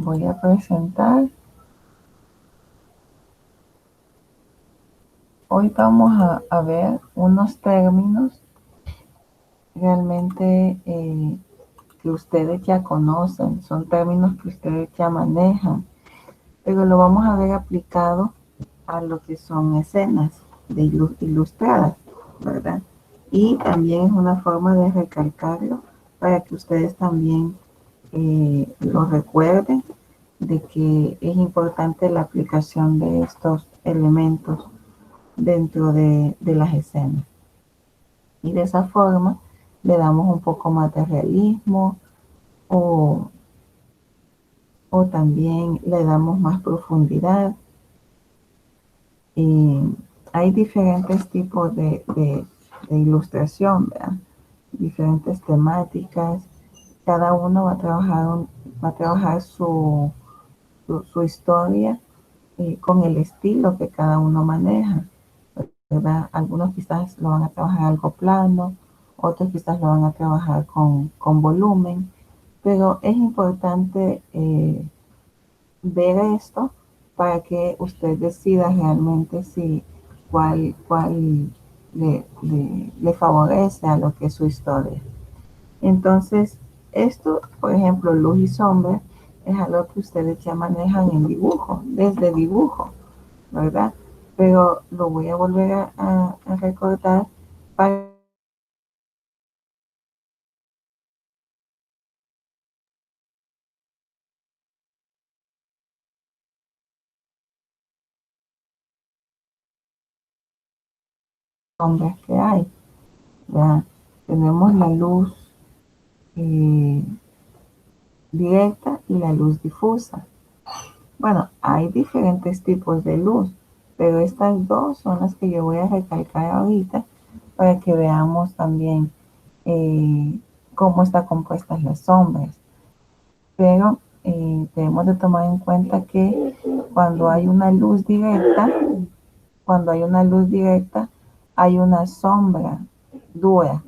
voy a presentar. Hoy vamos a ver unos términos realmente que ustedes ya conocen, son términos que ustedes ya manejan, pero lo vamos a ver aplicado a lo que son escenas ilustradas, ¿verdad? Y también es una forma de recalcarlo para que ustedes también lo recuerden de que es importante la aplicación de estos elementos dentro de las escenas. Y de esa forma le damos un poco más de realismo o, o también le damos más profundidad. Y hay diferentes tipos de ilustración, ¿verdad? Diferentes temáticas. Cada uno va a trabajar su historia con el estilo que cada uno maneja, ¿verdad? Algunos quizás lo van a trabajar algo plano, otros quizás lo van a trabajar con volumen, pero es importante ver esto para que usted decida realmente si cuál le favorece a lo que es su historia. Entonces, esto, por ejemplo, luz y sombra, es algo que ustedes ya manejan en dibujo, desde dibujo, ¿verdad? Pero lo voy a volver a recordar para sombras que hay. Ya tenemos la luz eh, directa y la luz difusa. Bueno, hay diferentes tipos de luz, pero estas dos son las que yo voy a recalcar ahorita para que veamos también eh, cómo están compuestas las sombras. Pero debemos de tomar en cuenta que cuando hay una luz directa, cuando hay una luz directa, hay una sombra dura.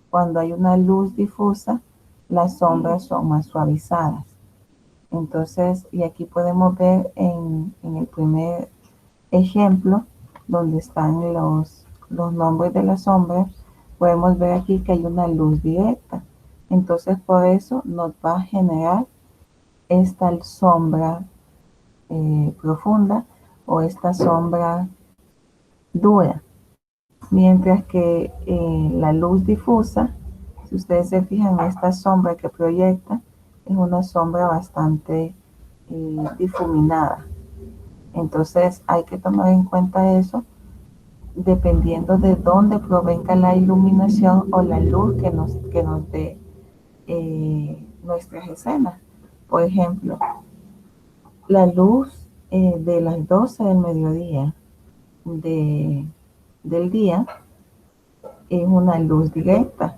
Cuando hay una luz difusa, las sombras son más suavizadas. Entonces, y aquí podemos ver en el primer ejemplo, donde están los nombres de las sombras, podemos ver aquí que hay una luz directa. Entonces, por eso nos va a generar esta sombra profunda o esta sombra dura. Mientras que la luz difusa, si ustedes se fijan, esta sombra que proyecta es una sombra bastante difuminada. Entonces hay que tomar en cuenta eso dependiendo de dónde provenga la iluminación o la luz que nos dé nuestras escenas. Por ejemplo, la luz de las 12 del mediodía de, del día es una luz directa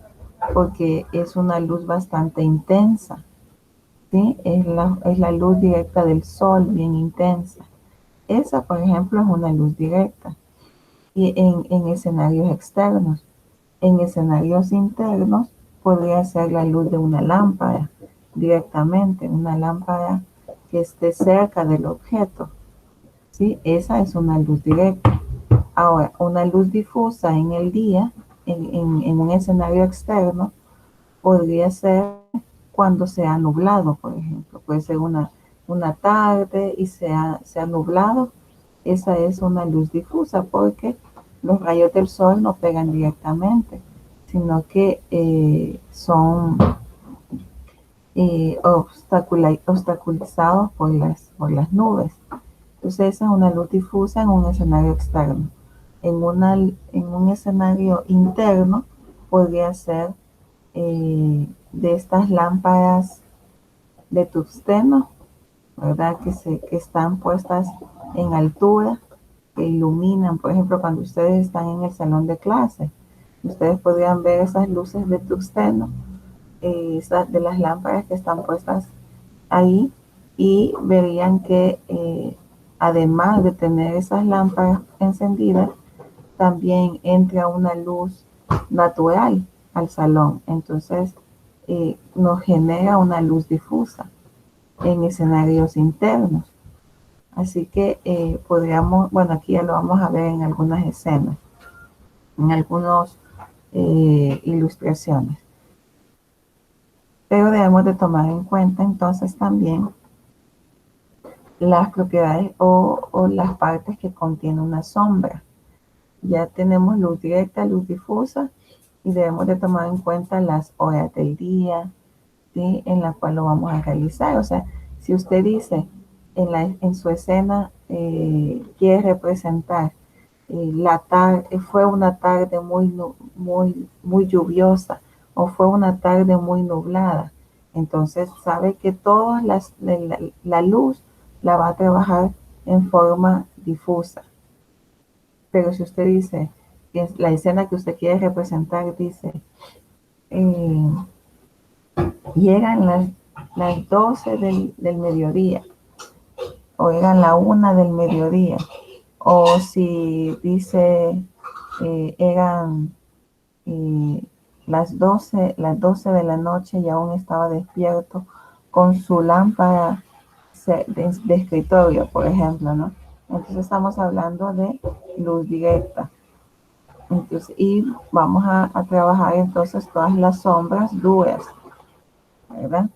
porque es una luz bastante intensa, ¿sí? Es la luz directa del sol, bien intensa. Esa, por ejemplo, es una luz directa. Y en escenarios externos, en escenarios internos, podría ser la luz de una lámpara directamente, una lámpara que esté cerca del objeto, ¿sí? Esa es una luz directa. Ahora, una luz difusa en el día, en un escenario externo, podría ser cuando sea nublado, por ejemplo. Puede ser una tarde y sea nublado. Esa es una luz difusa porque los rayos del sol no pegan directamente, sino que son obstaculizados por las nubes. Entonces esa es una luz difusa en un escenario externo. En un escenario interno podría ser de estas lámparas de tungsteno, ¿verdad? Que están puestas en altura, que iluminan, por ejemplo, cuando ustedes están en el salón de clase. Ustedes podrían ver esas luces de tungsteno, de las lámparas que están puestas ahí, y verían que además de tener esas lámparas encendidas, también entra una luz natural al salón. Entonces nos genera una luz difusa. en escenarios internos. Así que podríamos, bueno, aquí ya lo vamos a ver en algunas escenas, en algunas ilustraciones. Pero debemos de tomar en cuenta entonces también las propiedades o las partes que contiene una sombra. Ya tenemos luz directa, luz difusa, y debemos de tomar en cuenta las horas del día, ¿sí? En la cual lo vamos a realizar. O sea, si usted dice en su escena quiere representar la tarde, fue una tarde muy lluviosa o fue una tarde muy nublada, entonces sabe que toda la luz la va a trabajar en forma difusa. Pero si usted dice, que la escena que usted quiere representar dice, eh, llegan las 12 del mediodía, o eran la 1 del mediodía, o si dice eran eh, las 12 de la noche y aún estaba despierto con su lámpara de escritorio, por ejemplo, ¿no? Entonces estamos hablando de luz directa. Entonces, y vamos a trabajar entonces todas las sombras duras, ¿verdad?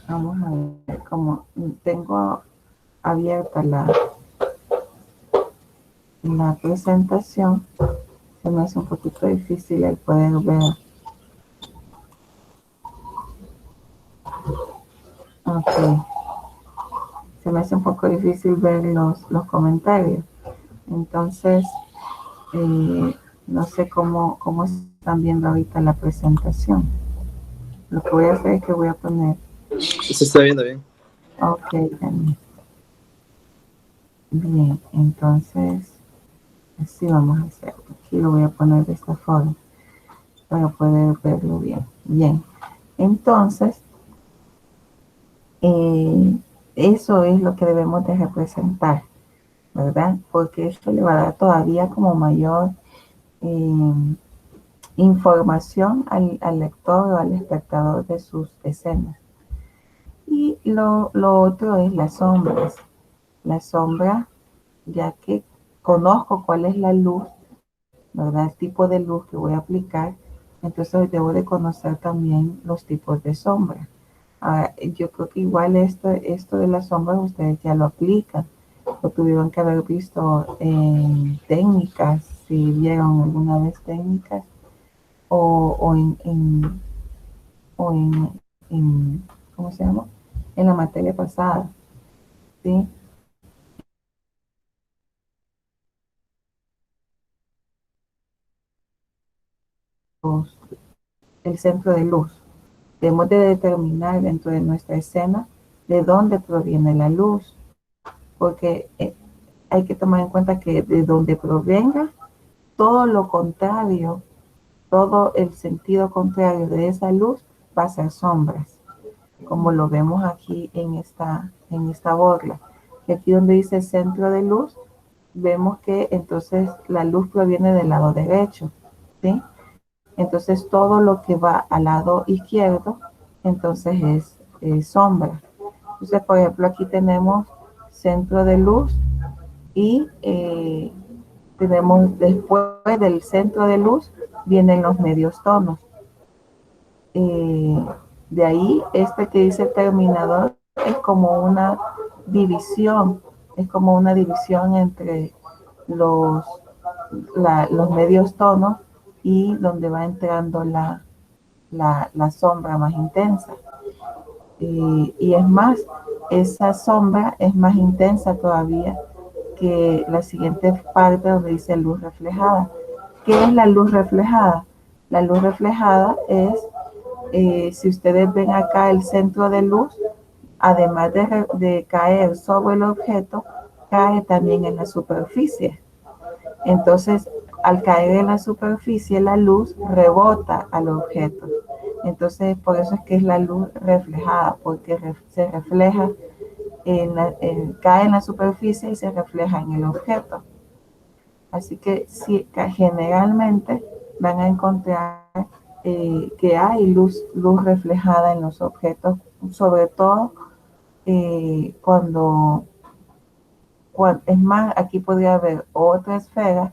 Vamos a ver, como tengo abierta la presentación, se me hace un poquito difícil el poder ver. Ok, se me hace un poco difícil ver los comentarios. Entonces, no sé cómo están viendo ahorita la presentación. Lo que voy a hacer es que voy a poner. Se está viendo bien. Ok, bien, entonces, así vamos a hacer. Aquí lo voy a poner de esta forma para poder verlo bien. Bien, entonces, eso es lo que debemos de representar, ¿verdad? Porque esto le va a dar todavía como mayor información al lector o al espectador de sus escenas. Y lo otro es las sombras. La sombra, ya que conozco cuál es la luz, ¿verdad? El tipo de luz que voy a aplicar, entonces debo de conocer también los tipos de sombra. Ahora, yo creo que igual esto de las sombras ustedes ya lo aplican, lo tuvieron que haber visto en técnicas, si vieron alguna vez técnicas, o en, ¿cómo se llama? En la materia pasada, ¿sí? El centro de luz. Debemos de determinar dentro de nuestra escena de dónde proviene la luz, porque hay que tomar en cuenta que de donde provenga, todo lo contrario, todo el sentido contrario de esa luz va a ser sombras, como lo vemos aquí en esta borla. Y aquí donde dice centro de luz, vemos que entonces la luz proviene del lado derecho, ¿sí? Entonces todo lo que va al lado izquierdo, entonces es sombra. Entonces, por ejemplo, aquí tenemos centro de luz y tenemos después del centro de luz vienen los medios tonos. Eh, de ahí, este que dice terminador es como una división, entre los, los medios tonos y donde va entrando la sombra más intensa. Y es más, esa sombra es más intensa todavía que la siguiente parte donde dice luz reflejada. ¿Qué es la luz reflejada? La luz reflejada es, si ustedes ven acá el centro de luz, además de caer sobre el objeto, cae también en la superficie. Entonces, al caer en la superficie, la luz rebota al objeto. Entonces, por eso es que es la luz reflejada, porque se refleja, cae en la superficie y se refleja en el objeto. Así que sí, generalmente van a encontrar que hay luz reflejada en los objetos sobre todo es más, aquí podría haber otra esfera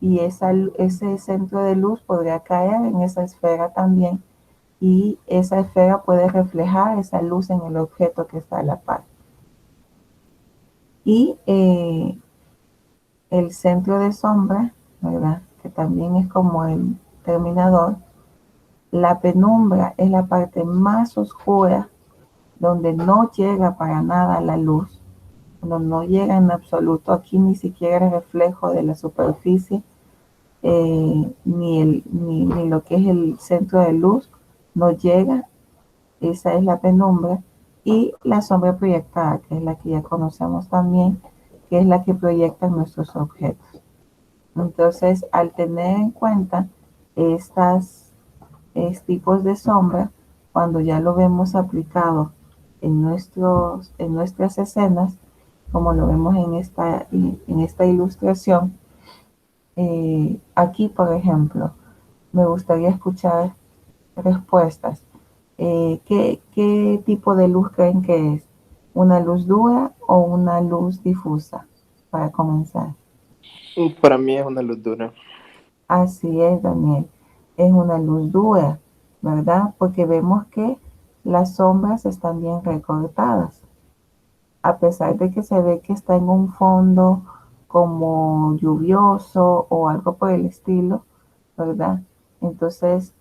y ese centro de luz podría caer en esa esfera también y esa esfera puede reflejar esa luz en el objeto que está a la par. Y el centro de sombra, ¿verdad? Que también es como el terminador. La penumbra es la parte más oscura donde no llega para nada la luz, donde no llega en absoluto. Aquí ni siquiera el reflejo de la superficie, ni lo que es el centro de luz, no llega. Esa es la penumbra. Y la sombra proyectada, que es la que ya conocemos también, que es la que proyecta nuestros objetos. Entonces, al tener en cuenta estos tipos de sombra, cuando ya lo vemos aplicado en nuestras escenas, como lo vemos en esta ilustración, aquí, por ejemplo, me gustaría escuchar respuestas. ¿Qué tipo de luz creen que es? ¿Una luz dura o una luz difusa? Para comenzar. Para mí es una luz dura. Así es, Daniel. Es una luz dura, ¿verdad? Porque vemos que las sombras están bien recortadas. A pesar de que se ve que está en un fondo como lluvioso o algo por el estilo, ¿verdad? Entonces,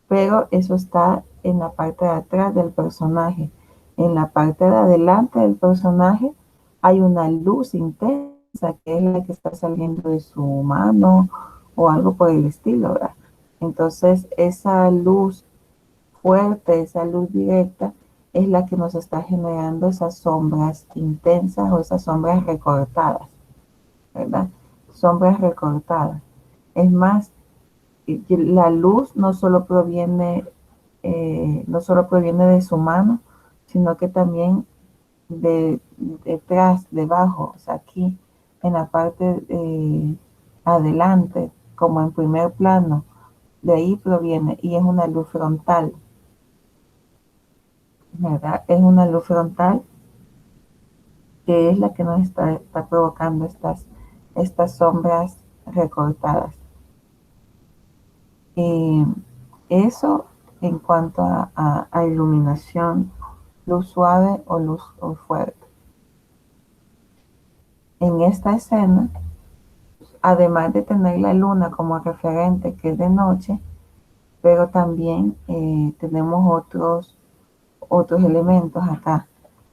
pero eso está en la parte de atrás del personaje. En la parte de adelante del personaje hay una luz intensa que es la que está saliendo de su mano o algo por el estilo, ¿verdad? Entonces, esa luz fuerte, esa luz directa, es la que nos está generando esas sombras intensas o esas sombras recortadas, ¿verdad? Sombras recortadas. Es más, la luz no solo proviene de su mano, sino que también de detrás, debajo, o sea, aquí en la parte adelante, como en primer plano, de ahí proviene y es una luz frontal, ¿verdad? Es una luz frontal que es la que nos está provocando estas sombras recortadas. Eh, Eso en cuanto a iluminación, luz suave o luz fuerte. En esta escena, además de tener la luna como referente que es de noche, pero también tenemos otros elementos acá.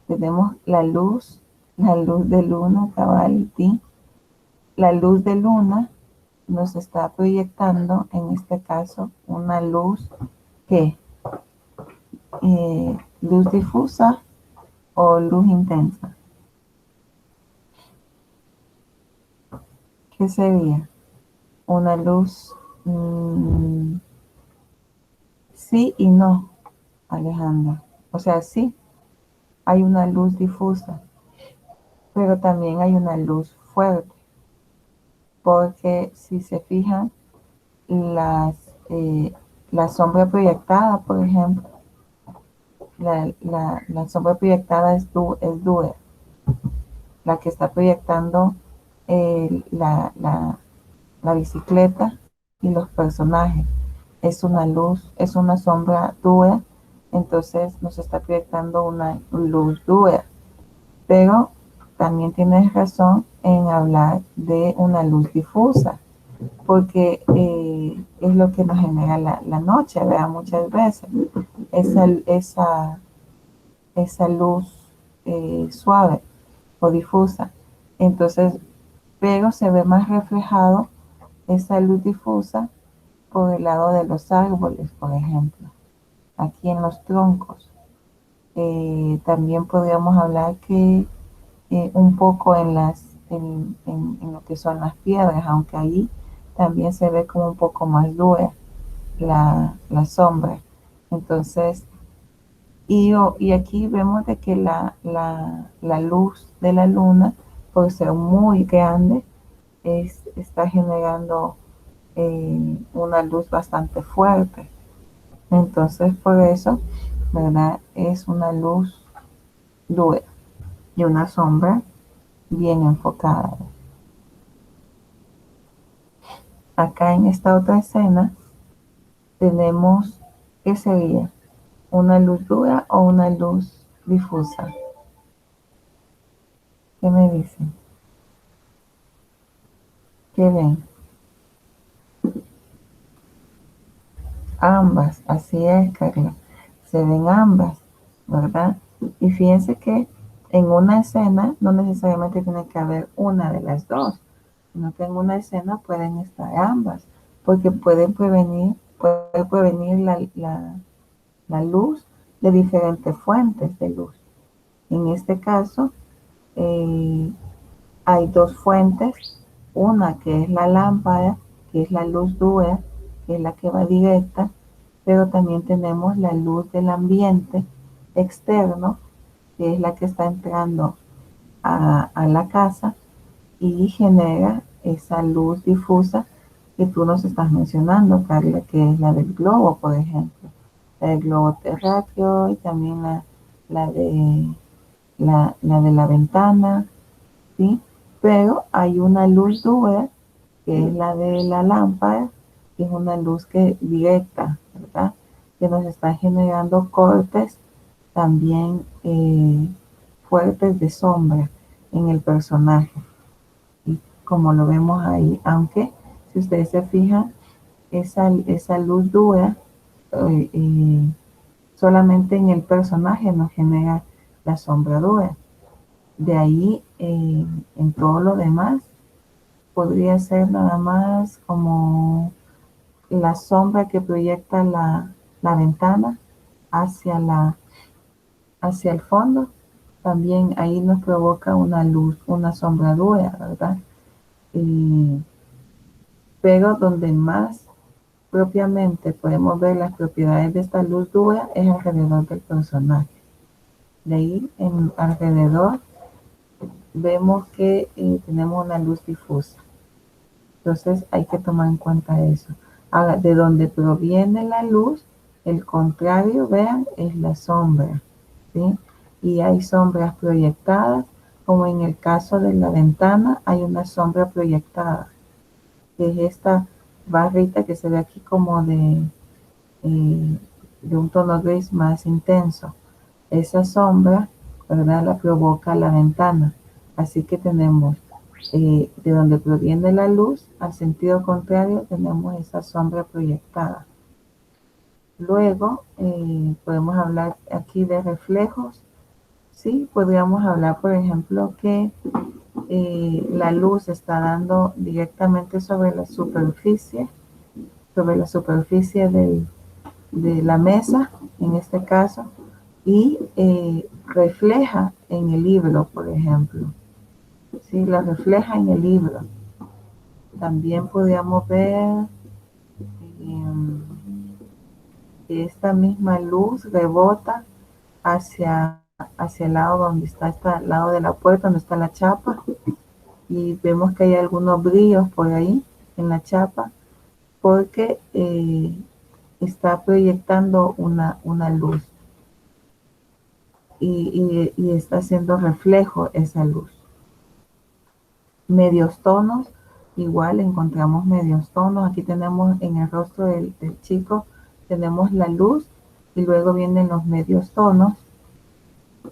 Tenemos la luz de luna, cabality. La luz de luna nos está proyectando, en este caso, una luz que luz difusa o luz intensa. ¿Qué sería? Una luz, sí y no, Alejandra. O sea, sí, hay una luz difusa, pero también hay una luz fuerte, porque si se fijan, las, eh, la sombra proyectada, por ejemplo, la sombra proyectada es dura, la que está proyectando la bicicleta y los personajes. Es una luz, es una sombra dura, entonces nos está proyectando una luz dura. Pero también tienes razón en hablar de una luz difusa, porque es lo que nos genera la noche, ¿verdad? Muchas veces. Esa, esa, esa luz suave o difusa. Entonces, pero se ve más reflejado esa luz difusa por el lado de los árboles, por ejemplo, aquí en los troncos. También podríamos hablar que un poco en lo que son las piedras, aunque ahí también se ve como un poco más dura la sombra. Entonces, y aquí vemos de que la luz de la luna, por ser muy grande, está generando una luz bastante fuerte. Entonces, por eso ¿verdad? Es una luz dura y una sombra bien enfocada. Acá en esta otra escena tenemos, ¿qué sería? ¿Una luz dura o una luz difusa? ¿Qué me dicen? ¿Qué ven? Ambas, así es, Carla. Se ven ambas, ¿verdad? Y fíjense que en una escena no necesariamente tiene que haber una de las dos, sino que en una escena pueden estar ambas, porque puede prevenir la luz de diferentes fuentes de luz. En este caso, eh, hay dos fuentes, una que es la lámpara, que es la luz dura, que es la que va directa, pero también tenemos la luz del ambiente externo, que es la que está entrando a la casa y genera esa luz difusa que tú nos estás mencionando, Carla, que es la del globo, por ejemplo, la del globo terráqueo y también la de la de la ventana, ¿sí? Pero hay una luz dura, que es la de la lámpara, que es una luz que directa, ¿verdad? Que nos está generando cortes también fuertes de sombra en el personaje. Y como lo vemos ahí, aunque si ustedes se fijan, esa luz dura solamente en el personaje nos genera la sombra dura. De ahí, en todo lo demás, podría ser nada más como la sombra que proyecta la ventana hacia, hacia el fondo. También ahí nos provoca una luz, una sombradura, ¿verdad? Y, pero donde más propiamente podemos ver las propiedades de esta luz dura es alrededor del personaje. De ahí alrededor vemos que tenemos una luz difusa. Entonces hay que tomar en cuenta eso. Ahora, de donde proviene la luz, el contrario, vean, es la sombra, ¿sí? Y hay sombras proyectadas, como en el caso de la ventana, hay una sombra proyectada, que es esta barrita que se ve aquí como de un tono gris más intenso. Esa sombra, ¿verdad?, la provoca la ventana. Así que tenemos de donde proviene la luz, al sentido contrario, tenemos esa sombra proyectada. Luego, podemos hablar aquí de reflejos. Sí, podríamos hablar, por ejemplo, que la luz está dando directamente sobre la superficie de la mesa, en este caso, y refleja en el libro, por ejemplo. Sí, la refleja en el libro. También podríamos ver que esta misma luz rebota hacia, hacia el lado donde está el lado de la puerta, donde está la chapa, y vemos que hay algunos brillos por ahí en la chapa, porque está proyectando una luz y está haciendo reflejo esa luz. Medios tonos, igual encontramos medios tonos. Aquí tenemos en el rostro del chico, tenemos la luz y luego vienen los medios tonos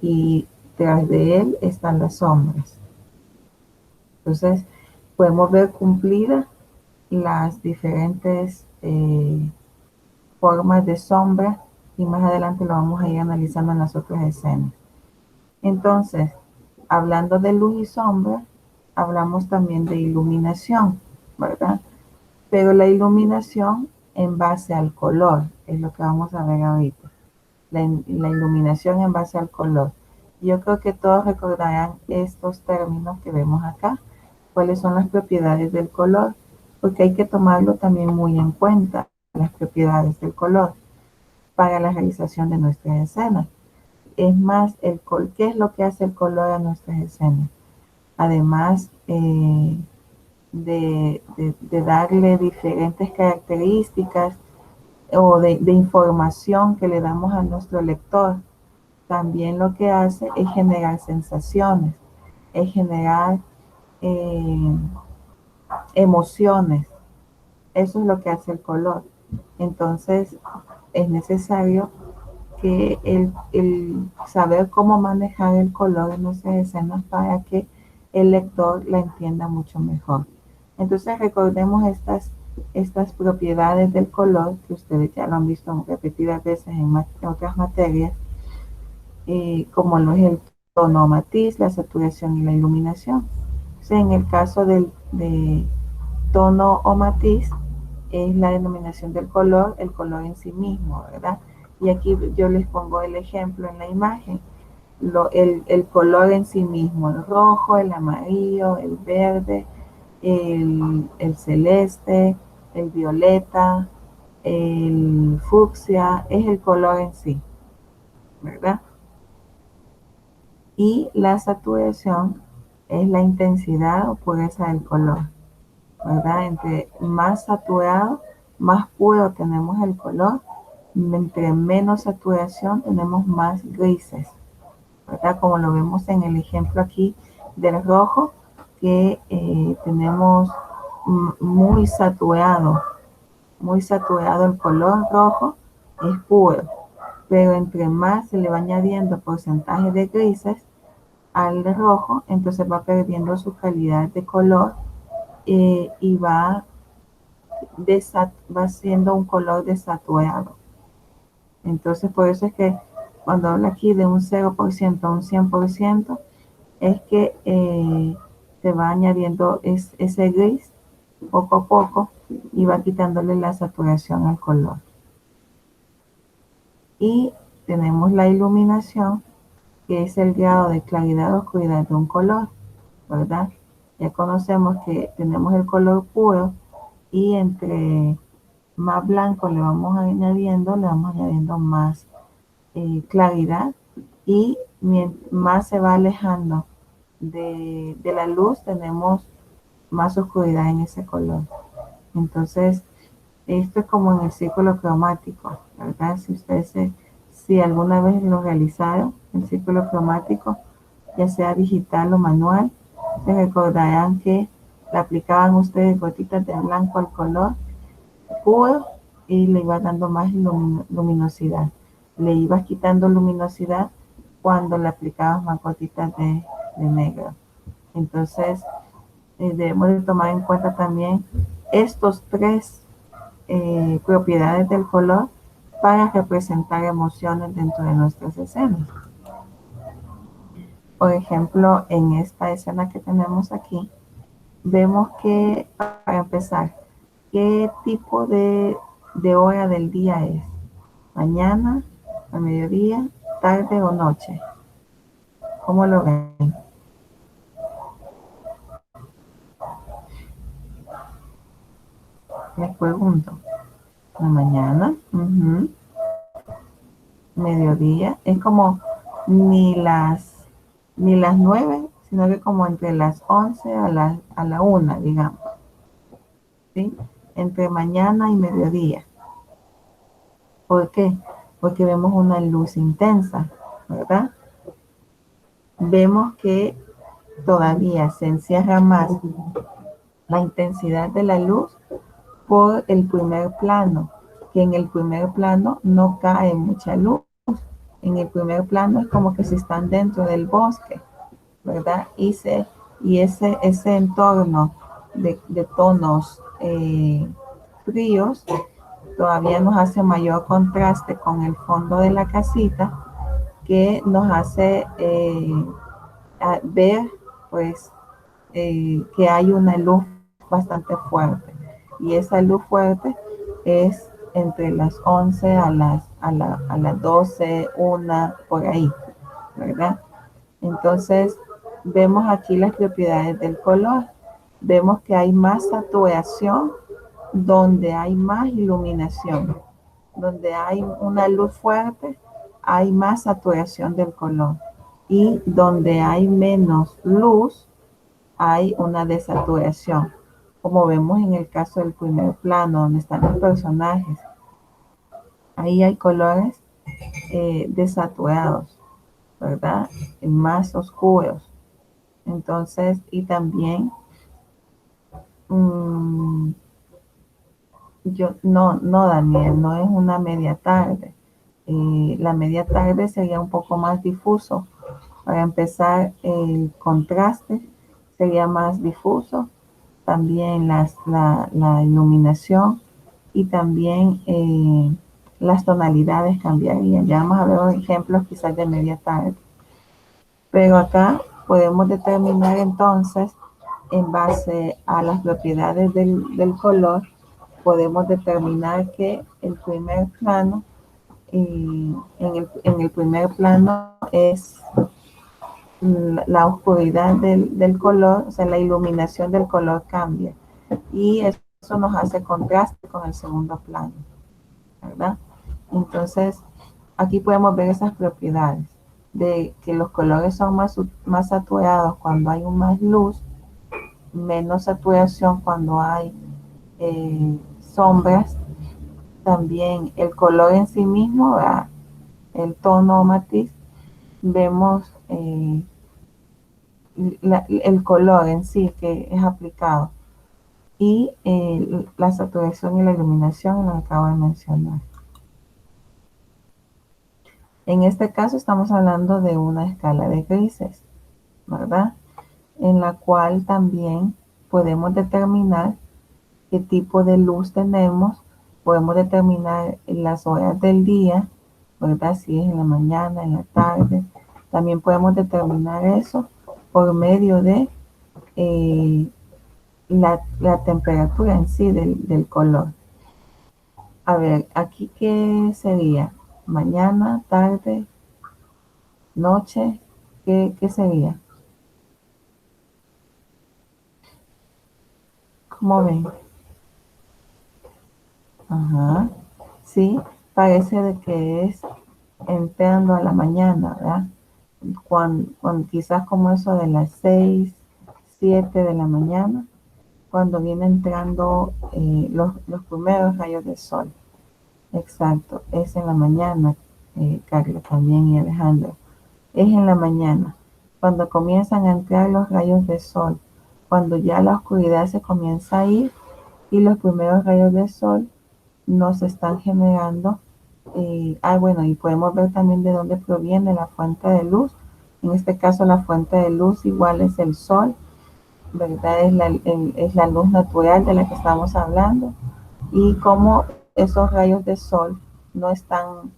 y tras de él están las sombras. Entonces podemos ver cumplidas las diferentes formas de sombra y más adelante lo vamos a ir analizando en las otras escenas. Entonces, hablando de luz y sombra, hablamos también de iluminación, ¿verdad? Pero la iluminación en base al color es lo que vamos a ver ahorita. La iluminación en base al color. Yo creo que todos recordarán estos términos que vemos acá. ¿Cuáles son las propiedades del color? Porque hay que tomarlo también muy en cuenta, las propiedades del color, para la realización de nuestras escenas. Es más, ¿qué es lo que hace el color a nuestras escenas? Además de darle diferentes características, o de información que le damos a nuestro lector. También lo que hace es generar sensaciones, es generar eh, emociones. Eso es lo que hace el color. Entonces, es necesario que el saber cómo manejar el color en nuestras escenas para que el lector la entienda mucho mejor. Entonces, recordemos estas propiedades del color que ustedes ya lo han visto repetidas veces en otras materias, como lo es el tono o matiz, la saturación y la iluminación. Entonces, en el caso de tono o matiz, es la denominación del color, el color en sí mismo, ¿verdad? Y aquí yo les pongo el ejemplo en la imagen. El color en sí mismo, el rojo, el amarillo, el verde, el celeste, el violeta, el fucsia, es el color en sí, ¿verdad? Y la saturación es la intensidad o pureza del color, ¿verdad? Entre más saturado, más puro tenemos el color. Entre menos saturación tenemos más grises, ¿verdad? Como lo vemos en el ejemplo aquí del rojo, que tenemos muy saturado el color rojo, es puro, pero entre más se le va añadiendo porcentaje de grises al rojo, entonces va perdiendo su calidad de color y va siendo un color desaturado. Entonces, por eso es que cuando habla aquí de un 0% a un 100%, es que se va añadiendo ese gris poco a poco y va quitándole la saturación al color. Y tenemos la iluminación, que es el grado de claridad o oscuridad de un color, ¿verdad? Ya conocemos que tenemos el color puro y entre más blanco le vamos añadiendo más claridad y más se va alejando de la luz, tenemos más oscuridad en ese color. Entonces, esto es como en el círculo cromático, ¿verdad? Si alguna vez lo realizaron, el círculo cromático, ya sea digital o manual, se recordarán que le aplicaban ustedes gotitas de blanco al color puro y le iba dando más luminosidad. Le ibas quitando luminosidad cuando le aplicabas más gotitas de negro. Entonces, debemos de tomar en cuenta también estos tres propiedades del color para representar emociones dentro de nuestras escenas. Por ejemplo, en esta escena que tenemos aquí, vemos que, para empezar, ¿qué tipo de hora del día es? ¿Mañana, a mediodía, tarde o noche? ¿Cómo lo ven? Les pregunto. ¿La mañana? Mediodía. Es como ni las, ni las 9, sino que como entre las 11 a la 1, digamos. ¿Sí? Entre mañana y mediodía. ¿Por qué? Porque vemos una luz intensa, ¿verdad? Vemos que todavía se encierra más la intensidad de la luz por el primer plano, que en el primer plano no cae mucha luz. En el primer plano es como que si están dentro del bosque, ¿verdad? Y ese entorno de tonos fríos todavía nos hace mayor contraste con el fondo de la casita, que nos hace ver pues que hay una luz bastante fuerte, y esa luz fuerte es entre las 11 a las 12, 1, por ahí, ¿verdad? Entonces, vemos aquí las propiedades del color. Vemos que hay más saturación donde hay más iluminación. Donde hay una luz fuerte, hay más saturación del color. Y donde hay menos luz, hay una desaturación. Como vemos en el caso del primer plano, donde están los personajes. Ahí hay colores desaturados, ¿verdad? Más oscuros. Entonces, y también mmm, no, Daniel, no es una media tarde. La media tarde sería un poco más difuso. Para empezar, el contraste sería más difuso. También la iluminación y también las tonalidades cambiarían. Ya vamos a ver ejemplos quizás de media tarde. Pero acá podemos determinar entonces, en base a las propiedades del color, podemos determinar que el primer plano, en el primer plano es la oscuridad del color, o sea, la iluminación del color cambia. Y eso nos hace contraste con el segundo plano, ¿verdad? Entonces, aquí podemos ver esas propiedades de que los colores son más saturados cuando hay más luz, menos saturación cuando hay sombras. También el color en sí mismo, ¿verdad? El tono o matiz, vemos el color en sí que es aplicado y la saturación y la iluminación lo acabo de mencionar. En este caso estamos hablando de una escala de grises, ¿verdad? En la cual también podemos determinar qué tipo de luz tenemos, podemos determinar las horas del día, ¿verdad? Si es en la mañana, en la tarde. También podemos determinar eso por medio de la temperatura en sí del color. A ver, aquí qué sería, mañana, tarde, noche, ¿qué sería? ¿Cómo ven? Ajá, sí, parece de que es entrando a la mañana, ¿verdad? Cuando quizás como eso de las 6, 7 de la mañana, cuando viene entrando los primeros rayos del sol. Exacto, es en la mañana, Carla también y Alejandro. Es en la mañana, cuando comienzan a entrar los rayos de sol, cuando ya la oscuridad se comienza a ir y los primeros rayos de sol nos están generando. Bueno, y podemos ver también de dónde proviene la fuente de luz. En este caso, la fuente de luz igual es el sol, ¿verdad? Es la luz natural de la que estamos hablando. Y como esos rayos de sol no están,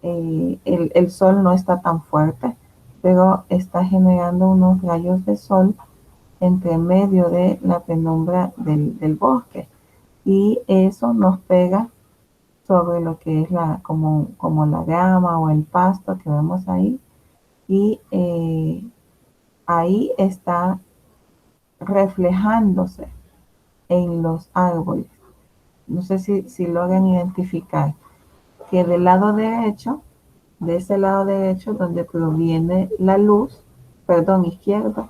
el sol no está tan fuerte, pero está generando unos rayos de sol entre medio de la penumbra del bosque. Y eso nos pega sobre lo que es como la grama o el pasto que vemos ahí. Y ahí está reflejándose en los árboles. No sé si logran identificar que del lado derecho, de ese lado derecho donde proviene la luz, perdón, izquierdo,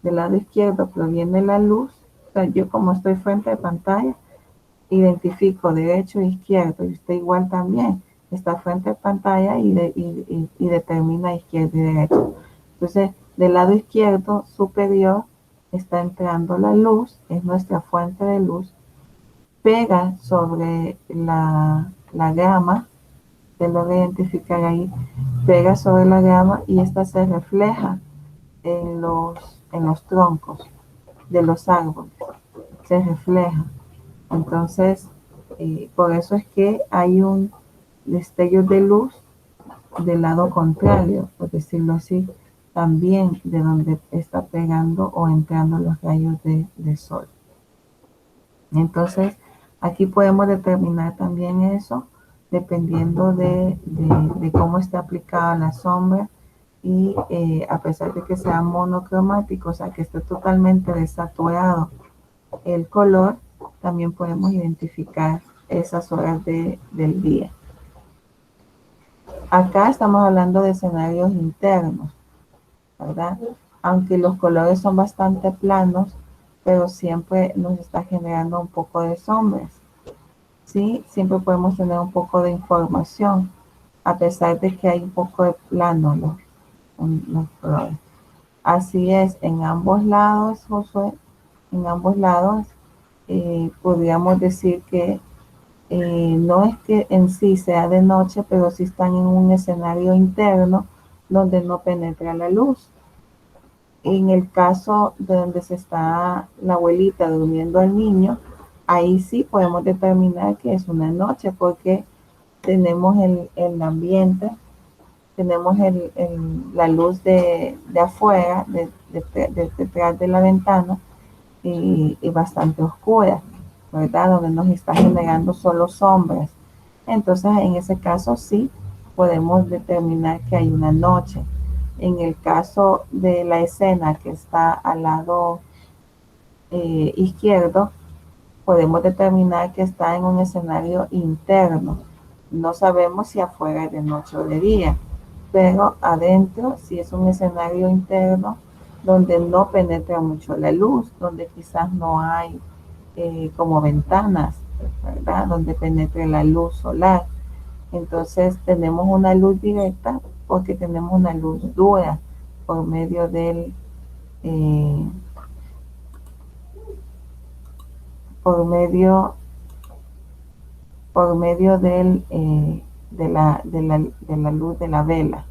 del lado izquierdo proviene la luz. O sea, yo como estoy frente de pantalla, identifico derecho e izquierdo, y usted igual también está frente a pantalla y determina izquierda y derecha. Entonces, del lado izquierdo superior está entrando la luz, es nuestra fuente de luz, pega sobre la gama, se logra identificar ahí, pega sobre la gama y esta se refleja en los troncos de los árboles, se refleja. Entonces, por eso es que hay un destello de luz del lado contrario, por decirlo así, también de donde está pegando o entrando los rayos de sol. Entonces, aquí podemos determinar también eso, dependiendo de cómo está aplicada la sombra y a pesar de que sea monocromático, o sea, que esté totalmente desaturado el color, también podemos identificar esas horas del día. Acá estamos hablando de escenarios internos, ¿verdad? Aunque los colores son bastante planos, pero siempre nos está generando un poco de sombras. ¿sí? Siempre podemos tener un poco de información, a pesar de que hay un poco de plano los colores. Así es, en ambos lados, Josué, en ambos lados, podríamos decir que no es que en sí sea de noche, pero sí están en un escenario interno donde no penetra la luz. En el caso de donde se está la abuelita durmiendo al niño, ahí sí podemos determinar que es una noche porque tenemos el ambiente, tenemos la luz de afuera, detrás de la ventana y bastante oscura, ¿verdad? Donde nos está generando solo sombras. Entonces, en ese caso sí podemos determinar que hay una noche. En el caso de la escena que está al lado izquierdo, podemos determinar que está en un escenario interno. No sabemos si afuera es de noche o de día, pero adentro sí es un escenario interno donde no penetra mucho la luz, donde quizás no hay como ventanas, ¿verdad? Donde penetre la luz solar. Entonces tenemos una luz directa porque tenemos una luz dura por medio eh, por medio, por medio de la luz de la vela,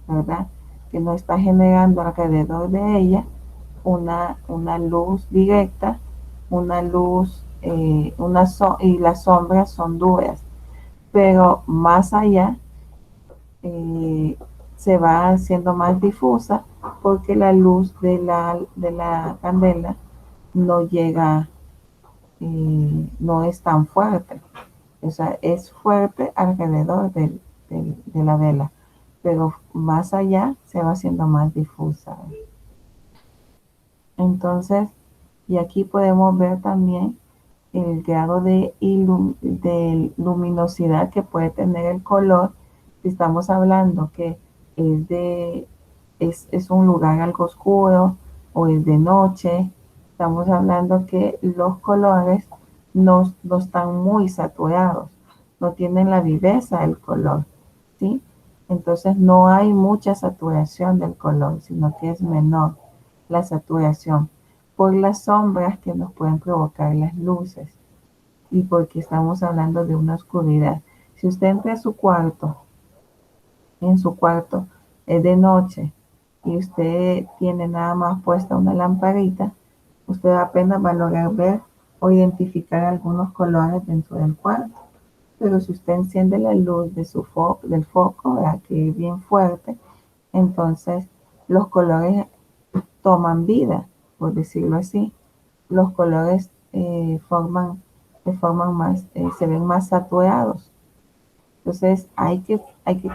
¿verdad? Que nos está generando alrededor de ella una luz directa, una luz, y las sombras son duras, pero más allá eh, se va haciendo más difusa porque la luz de la candela no llega, no es tan fuerte. O sea, es fuerte alrededor de la vela, pero más allá se va haciendo más difusa. Entonces, y aquí podemos ver también el grado de luminosidad que puede tener el color. Si estamos hablando que es, es un lugar algo oscuro o es de noche, estamos hablando que los colores no están muy saturados, no tienen la viveza del color, ¿sí? Entonces no hay mucha saturación del color, sino que es menor la saturación por las sombras que nos pueden provocar las luces y porque estamos hablando de una oscuridad. Si usted entra a su cuarto, en su cuarto es de noche y usted tiene nada más puesta una lamparita, usted apenas va a lograr ver o identificar algunos colores dentro del cuarto. Pero si usted enciende la luz de del foco, ¿verdad? Que es bien fuerte, entonces los colores toman vida, por decirlo así. Los colores se forman más, se ven más saturados. Entonces hay que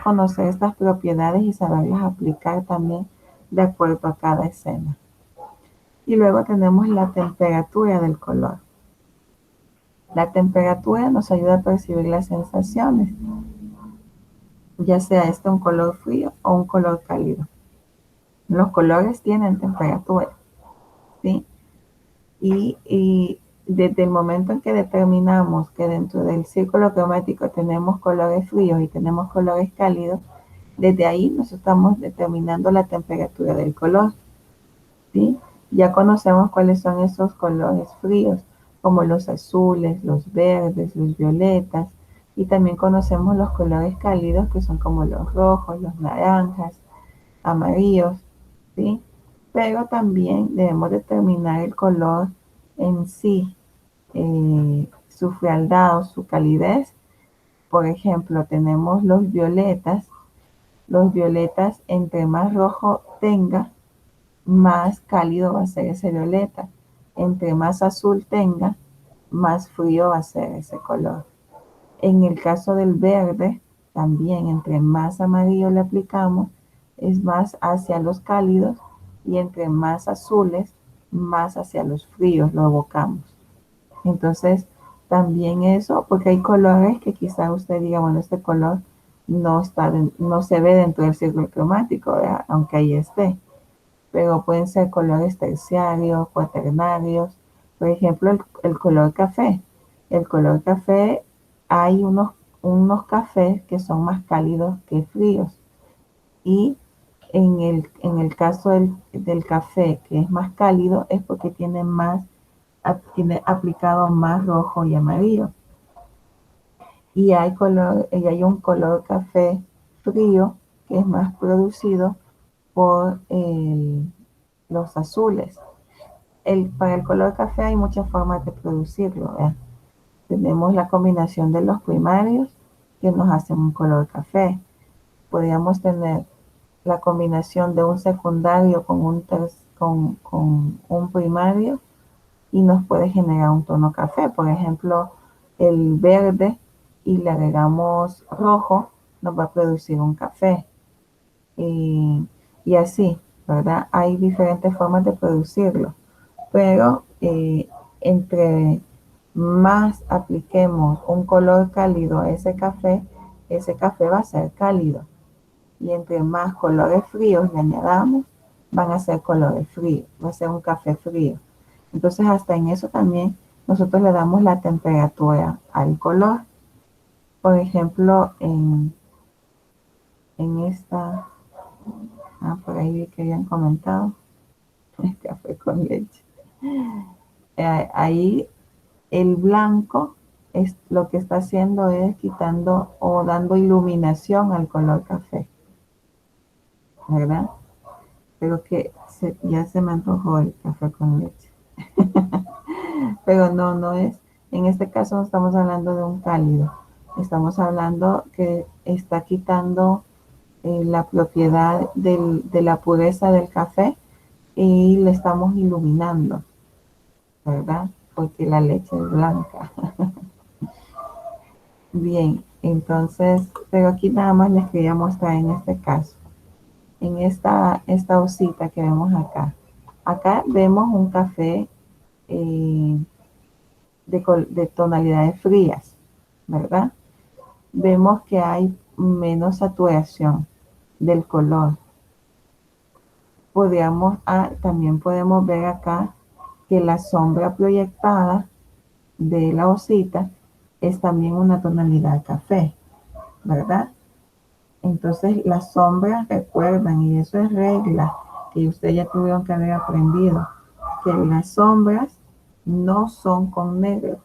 conocer estas propiedades y saberlas aplicar también de acuerdo a cada escena. Y luego tenemos la temperatura del color. La temperatura nos ayuda a percibir las sensaciones, ya sea este un color frío o un color cálido. Los colores tienen temperatura, ¿sí? Y desde el momento en que determinamos que dentro del círculo cromático tenemos colores fríos y tenemos colores cálidos, desde ahí nos estamos determinando la temperatura del color, ¿sí? Ya conocemos cuáles son esos colores fríos, como los azules, los verdes, los violetas, y también conocemos los colores cálidos, que son como los rojos, los naranjas, amarillos, ¿sí? Pero también debemos determinar el color en sí, su frialdad o su calidez. Por ejemplo, tenemos los violetas. Los violetas, entre más rojo tenga, más cálido va a ser ese violeta. Entre más azul tenga, más frío va a ser ese color. En el caso del verde, también entre más amarillo le aplicamos, es más hacia los cálidos y entre más azules, más hacia los fríos lo evocamos. Entonces, también eso, porque hay colores que quizá usted diga, bueno, este color no se ve dentro del círculo cromático, ¿verdad? Aunque ahí esté, pero pueden ser colores terciarios, cuaternarios, por ejemplo, el color café. El color café hay unos cafés que son más cálidos que fríos. Y en el caso del café que es más cálido es porque tiene aplicado más rojo y amarillo. Y hay un color café frío que es más producido por los azules. Para el color café hay muchas formas de producirlo, ¿verdad? Tenemos la combinación de los primarios que nos hacen un color café. Podríamos tener la combinación de un secundario con un primario y nos puede generar un tono café. Por ejemplo, el verde y le agregamos rojo, nos va a producir un café. Y así, ¿verdad? Hay diferentes formas de producirlo, pero entre más apliquemos un color cálido a ese café va a ser cálido. Y entre más colores fríos le añadamos, van a ser colores fríos, va a ser un café frío. Entonces hasta en eso también nosotros le damos la temperatura al color. Por ejemplo, en esta, por ahí vi que habían comentado, el café con leche. Ahí el blanco es lo que está haciendo es quitando o dando iluminación al color café, ¿verdad? Pero que ya se me antojó el café con leche. Pero no es, en este caso no estamos hablando de un cálido, estamos hablando que está quitando la propiedad de la pureza del café y le estamos iluminando, ¿verdad? Porque la leche es blanca. Bien, entonces, pero aquí nada más les quería mostrar en este caso, en esta hojita que vemos acá. Acá vemos un café eh, de tonalidades frías, ¿verdad? Vemos que hay menos saturación del color. También podemos ver acá que la sombra proyectada de la hojita es también una tonalidad café, ¿verdad? Entonces las sombras, recuerdan, y eso es regla que ustedes ya tuvieron que haber aprendido, que las sombras no son con negro,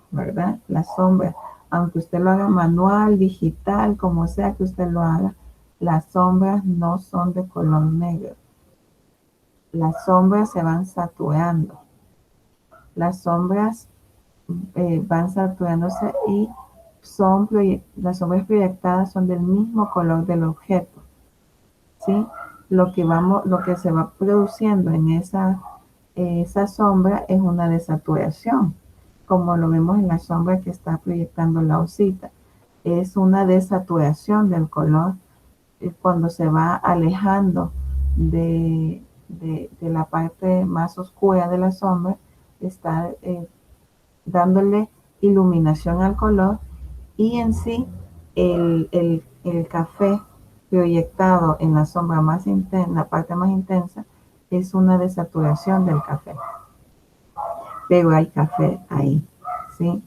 ¿verdad? Las sombras, aunque usted lo haga manual, digital, como sea que usted lo haga, las sombras no son de color negro. Las sombras se van saturando. Las sombras van saturándose y las sombras proyectadas son del mismo color del objeto, ¿sí? Lo que se va produciendo en esa sombra es una desaturación, como lo vemos en la sombra que está proyectando la osita. Es una desaturación del color cuando se va alejando de la parte más oscura de la sombra, está dándole iluminación al color y en sí el café proyectado en la sombra más intensa, la parte más intensa, es una desaturación del café. Pero hay café ahí, ¿sí?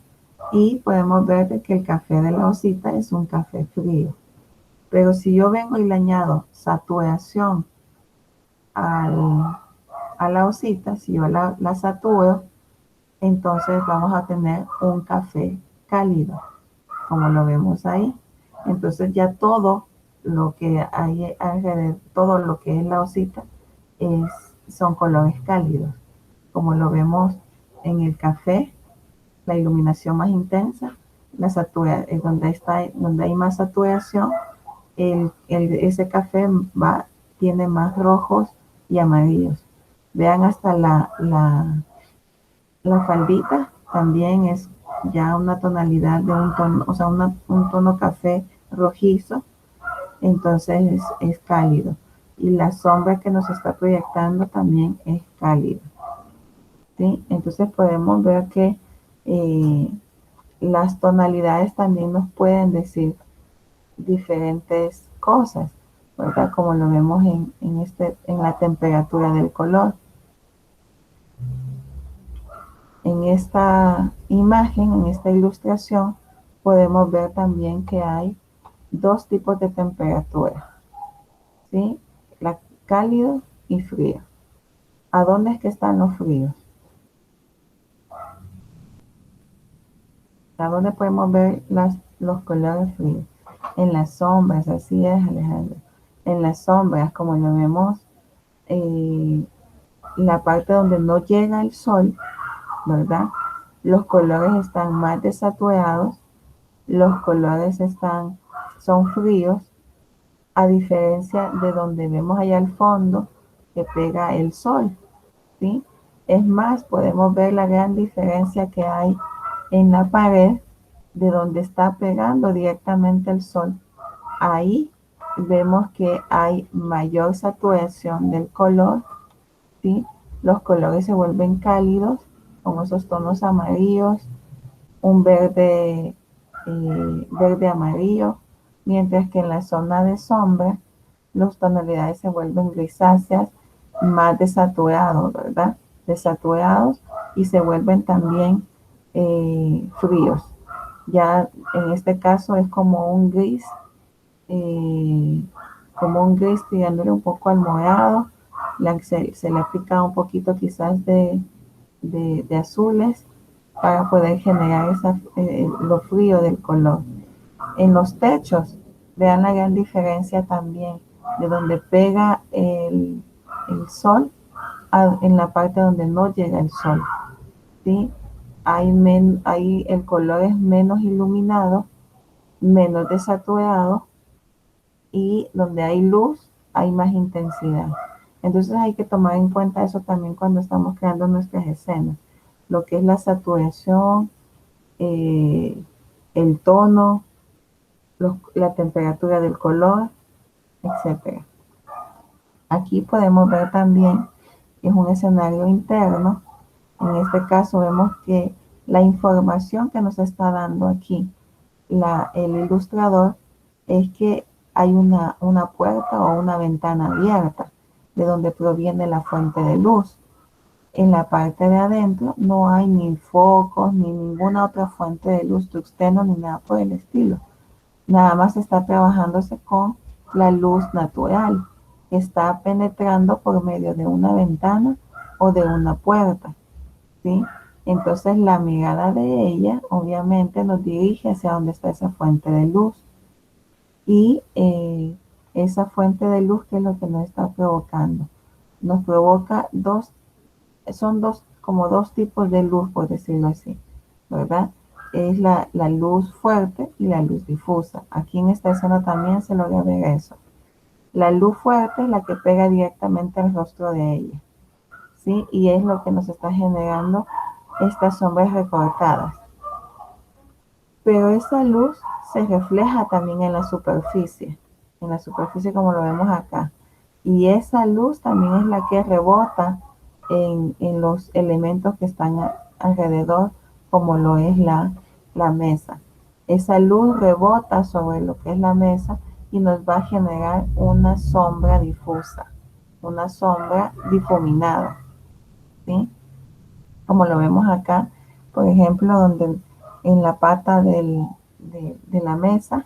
Y podemos ver que el café de la osita es un café frío. Pero si yo vengo y le añado saturación a la osita, si yo la saturo, entonces vamos a tener un café cálido, como lo vemos ahí. Entonces ya todo lo que hay alrededor, todo lo que es la osita, son colores cálidos, como lo vemos en el café, la iluminación más intensa, donde hay más saturación, ese café tiene más rojos y amarillos. Vean hasta la faldita también es ya una tonalidad de un tono, o sea, un tono café rojizo, entonces es cálido. Y la sombra que nos está proyectando también es cálida, ¿sí? Entonces podemos ver que las tonalidades también nos pueden decir diferentes cosas, ¿verdad? Como lo vemos en la temperatura del color. En esta imagen, en esta ilustración, podemos ver también que hay dos tipos de temperatura, ¿sí? La cálido y frío. ¿A dónde es que están los fríos? ¿A dónde podemos ver los colores fríos? En las sombras, así es, Alejandro. En las sombras, como lo vemos, la parte donde no llega el sol, ¿verdad? Los colores están más desaturados, los colores son fríos, a diferencia de donde vemos allá al fondo que pega el sol, ¿sí? Es más, podemos ver la gran diferencia que hay en la pared de donde está pegando directamente el sol. Ahí vemos que hay mayor saturación del color, ¿sí? Los colores se vuelven cálidos con esos tonos amarillos, un verde amarillo, mientras que en la zona de sombra las tonalidades se vuelven grisáceas, más desaturados, ¿verdad? Desaturados y se vuelven también fríos. Ya en este caso es eh, como un gris tirándole un poco al morado. Se le aplica un poquito quizás de azules para poder generar lo frío del color. En los techos, vean la gran diferencia también de donde pega el sol en la parte donde no llega el sol, ¿sí? Ahí el color es menos iluminado, menos desaturado, y donde hay luz hay más intensidad. Entonces hay que tomar en cuenta eso también cuando estamos creando nuestras escenas, lo que es la saturación, eh, el tono, la temperatura del color, etcétera. Aquí podemos ver también que es un escenario interno. En este caso vemos que la información que nos está dando aquí el ilustrador es que hay una puerta o una ventana abierta de donde proviene la fuente de luz. En la parte de adentro no hay ni focos ni ninguna otra fuente de luz tuxteno ni nada por el estilo. Nada más está trabajándose con la luz natural que está penetrando por medio de una ventana o de una puerta, ¿sí? Entonces la mirada de ella obviamente nos dirige hacia donde está esa fuente de luz. Y esa fuente de luz, que es lo que nos está provocando. Nos provoca como dos tipos de luz, por decirlo así, ¿verdad? Es la luz fuerte y la luz difusa. Aquí en esta escena también se logra ver eso. La luz fuerte es la que pega directamente al rostro de ella, ¿sí? Y es lo que nos está generando estas sombras recortadas. Pero esa luz se refleja también en la superficie como lo vemos acá. Y esa luz también es la que rebota en los elementos que están alrededor, como lo es la mesa. Esa luz rebota sobre lo que es la mesa y nos va a generar una sombra difusa, una sombra difuminada, ¿sí? Como lo vemos acá, por ejemplo, donde en la pata de la mesa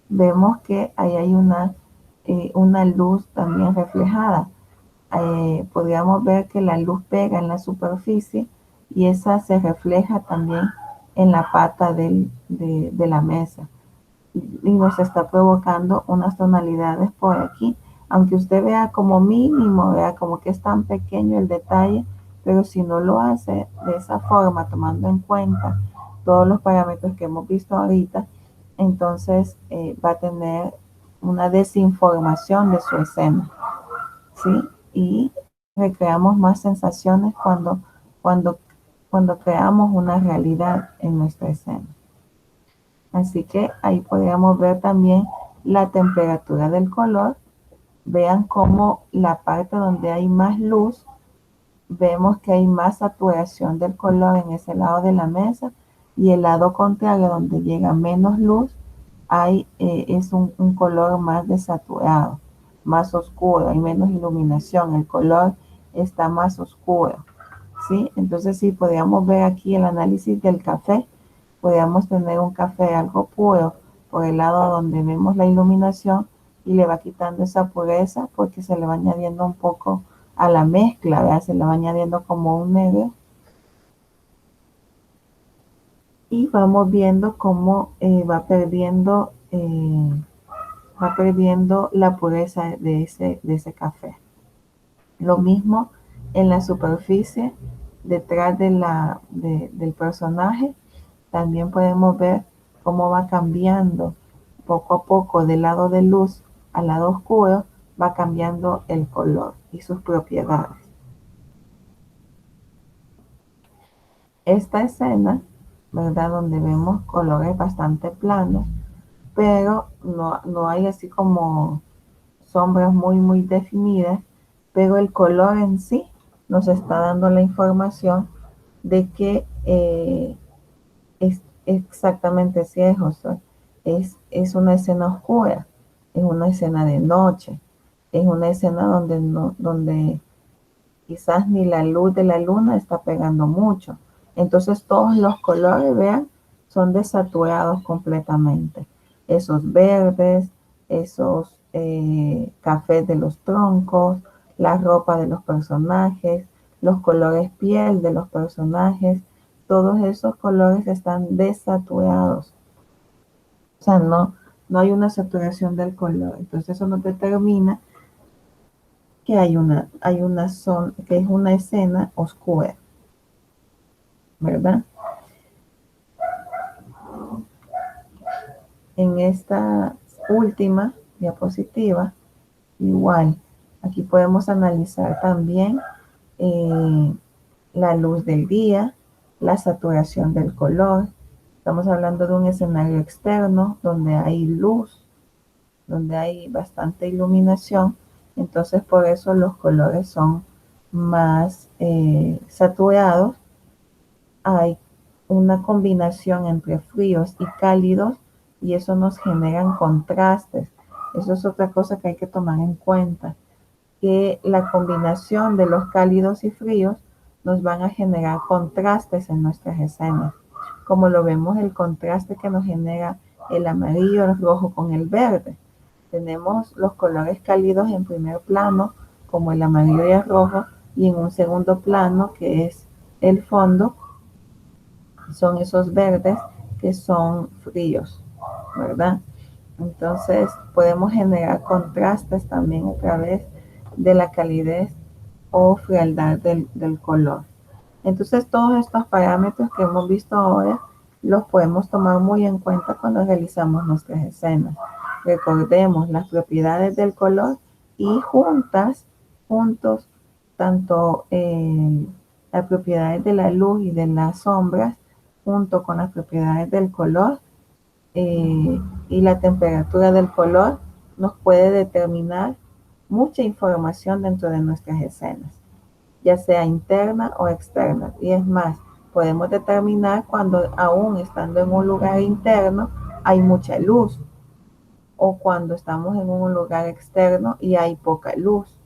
vemos que ahí hay una luz también reflejada. Podríamos ver que la luz pega en la superficie y esa se refleja también en la pata de la mesa y nos está provocando unas tonalidades por aquí, aunque usted vea como mínimo, vea como que es tan pequeño el detalle, pero si no lo hace de esa forma, tomando en cuenta todos los parámetros que hemos visto ahorita, entonces va a tener una desinformación de su escena, ¿sí? Y recreamos más sensaciones cuando, cuando creamos una realidad en nuestra escena. Así que ahí podríamos ver también la temperatura del color. Vean cómo la parte donde hay más luz, vemos que hay más saturación del color en ese lado de la mesa, y el lado contrario donde llega menos luz, es un color más desaturado, más oscuro, hay menos iluminación, el color está más oscuro, ¿sí? Entonces sí, podríamos ver aquí el análisis del café, Podríamos tener un café algo puro por el lado donde vemos la iluminación y le va quitando esa pureza porque se le va añadiendo un poco a la mezcla, ¿verdad? Se le va añadiendo como un negro y vamos viendo cómo va perdiendo la pureza de ese café. Lo mismo en la superficie, detrás del personaje, también podemos ver cómo va cambiando poco a poco del lado de luz al lado oscuro, va cambiando el color y sus propiedades. Esta escena, ¿verdad? Donde vemos colores bastante planos, pero no hay así como sombras muy definidas, pero el color en sí nos está dando la información de que es exactamente así es, José. Es una escena oscura, es una escena de noche, es una escena donde quizás ni la luz de la luna está pegando mucho. Entonces todos los colores, vean, son desaturados completamente. Esos verdes, esos cafés de los troncos, la ropa de los personajes, los colores piel de los personajes, todos esos colores están desaturados. O sea, no hay una saturación del color. Entonces eso nos determina que que es una escena oscura, ¿verdad? En esta última diapositiva, igual, aquí podemos analizar también eh, la luz del día, la saturación del color. Estamos hablando de un escenario externo donde hay luz, donde hay bastante iluminación, entonces por eso los colores son más saturados. Hay una combinación entre fríos y cálidos y eso nos generan contrastes. Eso es otra cosa que hay que tomar en cuenta, que la combinación de los cálidos y fríos nos van a generar contrastes en nuestras escenas. Como lo vemos, el contraste que nos genera el amarillo, el rojo con el verde. Tenemos los colores cálidos en primer plano, como el amarillo y el rojo, y en un segundo plano, que es el fondo, son esos verdes que son fríos, ¿verdad? Entonces podemos generar contrastes también a través de la calidez o frialdad del color. Entonces todos estos parámetros que hemos visto ahora los podemos tomar muy en cuenta cuando realizamos nuestras escenas. Recordemos las propiedades del color y juntos, tanto las propiedades de la luz y de las sombras, junto con las propiedades del color y la temperatura del color, nos puede determinar mucha información dentro de nuestras escenas, ya sea interna o externa. Y es más, podemos determinar cuando aún estando en un lugar interno hay mucha luz o cuando estamos en un lugar externo y hay poca luz,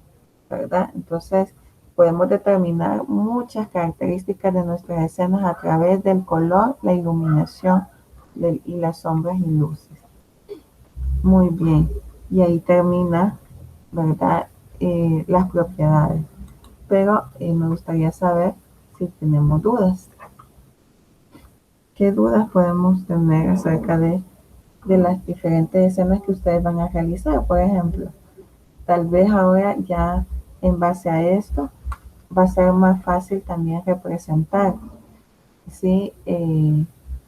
¿verdad? Entonces, podemos determinar muchas características de nuestras escenas a través del color, la iluminación y las sombras y luces. Muy bien. Y ahí termina, ¿verdad? Las propiedades. Pero me gustaría saber si tenemos dudas. ¿Qué dudas podemos tener acerca de las diferentes escenas que ustedes van a realizar? Por ejemplo, tal vez ahora ya en base a esto va a ser más fácil también representar. ¿Sí?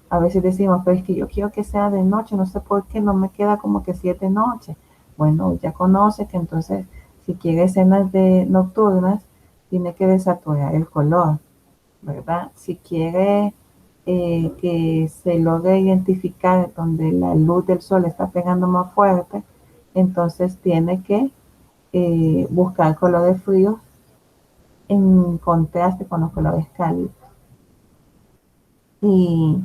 A veces decimos, pero es que yo quiero que sea de noche, no sé por qué, no me queda como que 7 noches. Bueno, ya conoce que entonces si quiere escenas de nocturnas, tiene que desaturar el color, ¿verdad? Si quiere que se logre identificar donde la luz del sol está pegando más fuerte, entonces tiene que buscar colores fríos en contraste con los colores cálidos. Y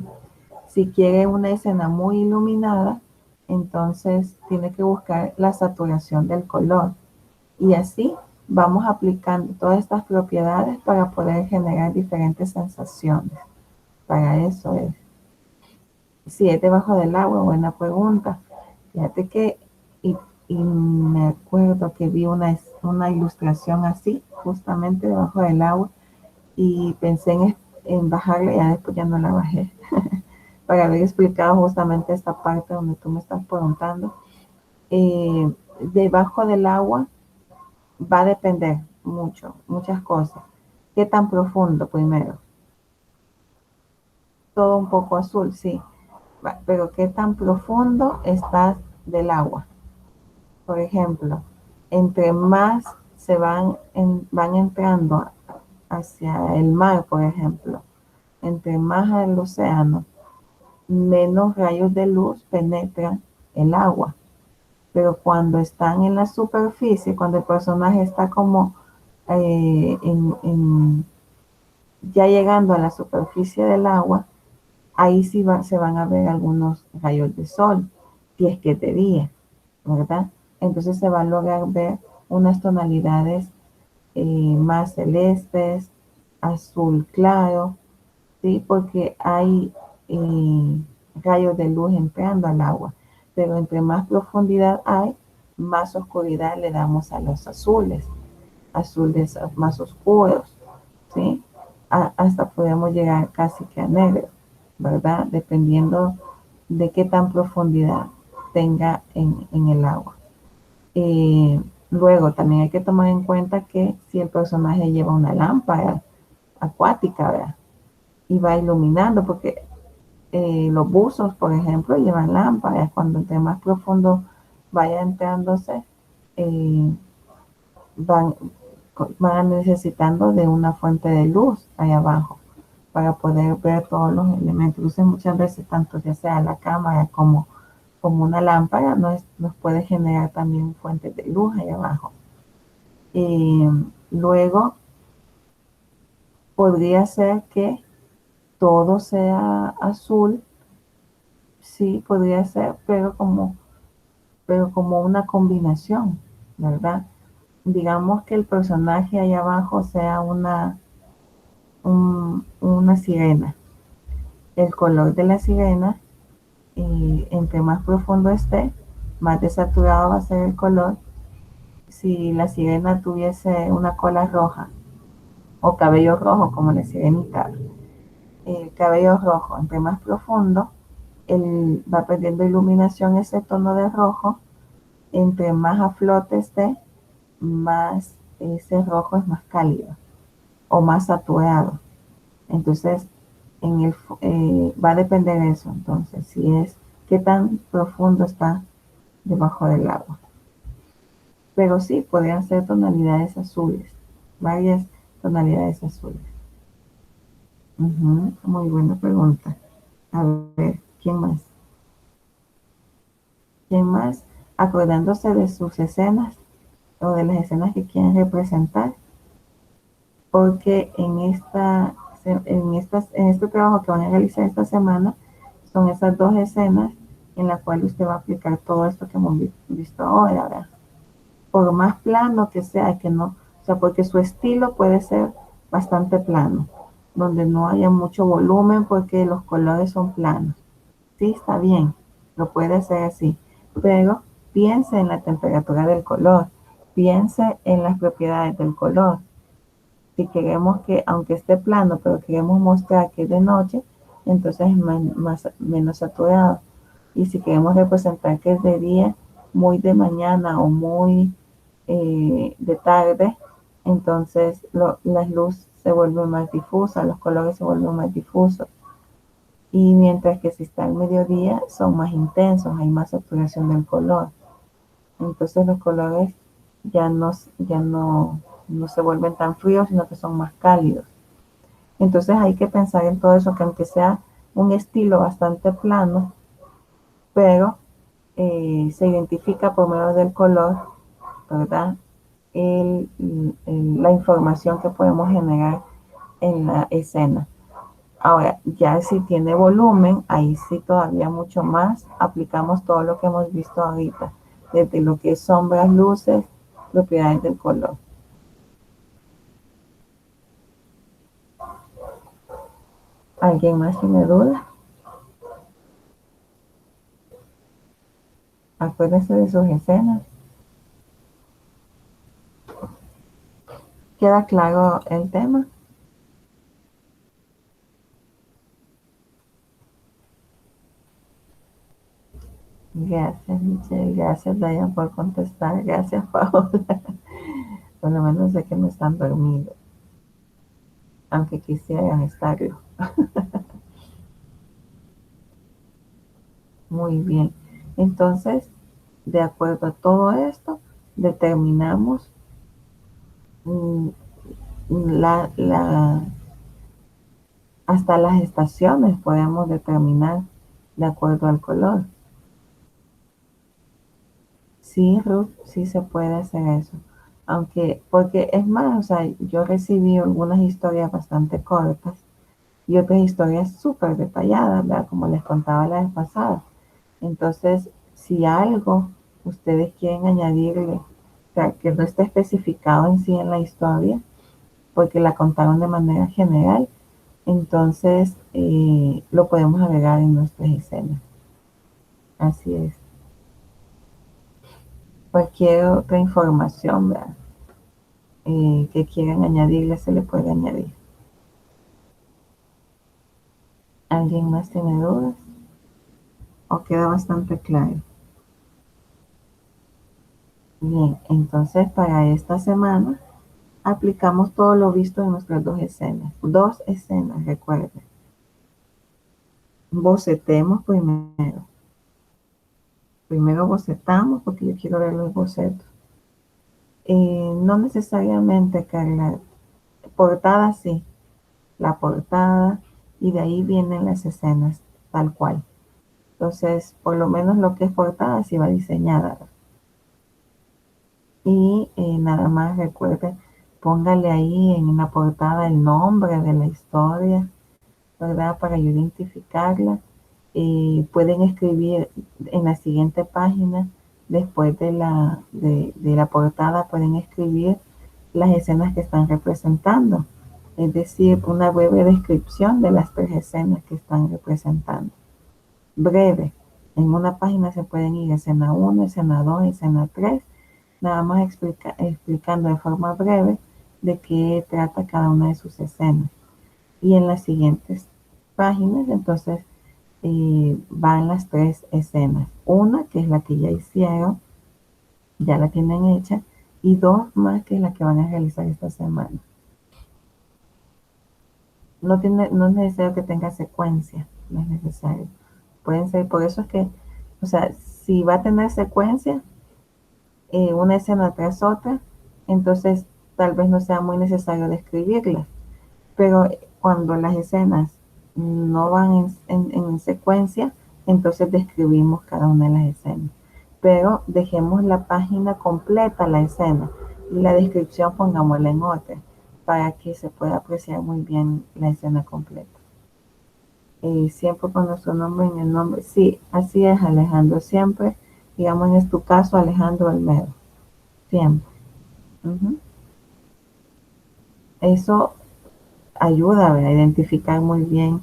si quiere una escena muy iluminada, entonces tiene que buscar la saturación del color. Y así vamos aplicando todas estas propiedades para poder generar diferentes sensaciones. Para eso es. Si es debajo del agua, buena pregunta. Fíjate que, y me acuerdo que vi una ilustración así, justamente debajo del agua, y pensé en bajarla y ya después ya no la bajé, para haber explicado justamente esta parte donde tú me estás preguntando. Debajo del agua va a depender muchas cosas. ¿Qué tan profundo primero? Todo un poco azul, sí. Pero ¿qué tan profundo está del agua? Por ejemplo, entre más van entrando hacia el mar, por ejemplo, entre más al océano, menos rayos de luz penetran el agua. Pero cuando están en la superficie, cuando el personaje está como ya llegando a la superficie del agua, ahí sí se van a ver algunos rayos de sol, si es que es de día, ¿verdad? Entonces se va a lograr ver unas tonalidades más celestes, azul claro, ¿sí? Porque hay rayos de luz entrando al agua, pero entre más profundidad hay, más oscuridad le damos a los azules más oscuros, ¿sí? Hasta podemos llegar casi que a negro, ¿verdad? Dependiendo de qué tan profundidad tenga en el agua. Luego, también hay que tomar en cuenta que si el personaje lleva una lámpara acuática, ¿verdad? Y va iluminando, porque los buzos, por ejemplo, llevan lámparas. Cuando entre más profundo vaya entrándose, eh, van, van necesitando de una fuente de luz ahí abajo para poder ver todos los elementos. Entonces, muchas veces, tanto ya sea la cámara como una lámpara, nos puede generar también fuentes de luz ahí abajo. Luego, podría ser que todo sea azul, sí, podría ser, pero como una combinación, ¿verdad? Digamos que el personaje ahí abajo sea una sirena. El color de la sirena, entre más profundo esté, más desaturado va a ser el color. Si la sirena tuviese una cola roja o cabello rojo, como la sirenita, el cabello rojo, entre más profundo, va perdiendo iluminación ese tono de rojo. Entre más a flote esté, más ese rojo es más cálido o más saturado. Entonces, va a depender de eso. Entonces, si es qué tan profundo está debajo del agua. Pero sí, podrían ser tonalidades azules, varias tonalidades azules. Muy buena pregunta. A ver, ¿quién más? ¿Quién más? Acordándose de sus escenas o de las escenas que quieren representar, porque en este trabajo que van a realizar esta semana, son esas dos escenas en las cuales usted va a aplicar todo esto que hemos visto ahora, ¿verdad? Por más plano que sea, que no, o sea, porque su estilo puede ser bastante plano, donde no haya mucho volumen porque los colores son planos. Sí, está bien, lo puede hacer así, pero piense en la temperatura del color, piense en las propiedades del color. Si queremos que, aunque esté plano, pero queremos mostrar que es de noche, entonces es menos saturado. Y si queremos representar que es de día, muy de mañana o muy de tarde, entonces la luz se vuelve más difusa, los colores se vuelven más difusos. Y mientras que si está al mediodía, son más intensos, hay más saturación del color. Entonces los colores ya no se vuelven tan fríos, sino que son más cálidos. Entonces hay que pensar en todo eso, que aunque sea un estilo bastante plano, pero se identifica por medio del color, ¿verdad? La información que podemos generar en la escena. Ahora, ya si tiene volumen, ahí sí todavía mucho más, aplicamos todo lo que hemos visto ahorita, desde lo que es sombras, luces, propiedades del color. ¿Alguien más tiene duda? Acuérdense de sus escenas. ¿Queda claro el tema? Gracias, Michelle. Gracias, Dayan, por contestar. Gracias, Paola. Por lo menos sé que no están dormidos, aunque quisieran estarlo. Muy bien. Entonces, de acuerdo a todo esto, determinamos mm, hasta las estaciones podemos determinar de acuerdo al color. Sí, Ruth, sí se puede hacer eso. Aunque, porque es más, o sea, yo recibí algunas historias bastante cortas y otras historias súper detalladas, ¿verdad? Como les contaba la vez pasada. Entonces, si algo ustedes quieren añadirle, o sea, que no esté especificado en sí en la historia, porque la contaron de manera general, entonces lo podemos agregar en nuestras escenas. Así es. Cualquier otra información, ¿verdad? Que quieran añadirle, se le puede añadir. ¿Alguien más tiene dudas? ¿O queda bastante claro? Bien, entonces para esta semana aplicamos todo lo visto en nuestras dos escenas. Dos escenas, recuerden. Bocetemos primero. Primero bocetamos porque yo quiero ver los bocetos. No necesariamente, Carla. Portada sí, la portada y de ahí vienen las escenas tal cual. Entonces, por lo menos lo que es portada sí va diseñada. Y nada más recuerde, póngale ahí en la portada el nombre de la historia, ¿verdad? Para yo identificarla. Pueden escribir en la siguiente página, después de la portada, pueden escribir las escenas que están representando. Es decir, una breve descripción de las tres escenas que están representando. Breve. En una página se pueden ir escena 1, escena 2, escena 3, nada más explicando de forma breve de qué trata cada una de sus escenas. Y en las siguientes páginas, entonces, van las tres escenas. Una, que es la que ya hicieron, ya la tienen hecha, y dos más, que es la que van a realizar esta semana. No es necesario que tenga secuencia, no es necesario. Pueden ser, por eso es que, o sea, si va a tener secuencia, una escena tras otra, entonces tal vez no sea muy necesario describirlas. Pero cuando las escenas no van en secuencia, entonces describimos cada una de las escenas. Pero dejemos la página completa, la escena, y la descripción pongámosla en otra, para que se pueda apreciar muy bien la escena completa. Siempre con nuestro nombre en el nombre. Sí, así es, Alejandro. Siempre, digamos en tu caso, Alejandro Olmedo. Siempre. Ujú. Eso ayuda a identificar muy bien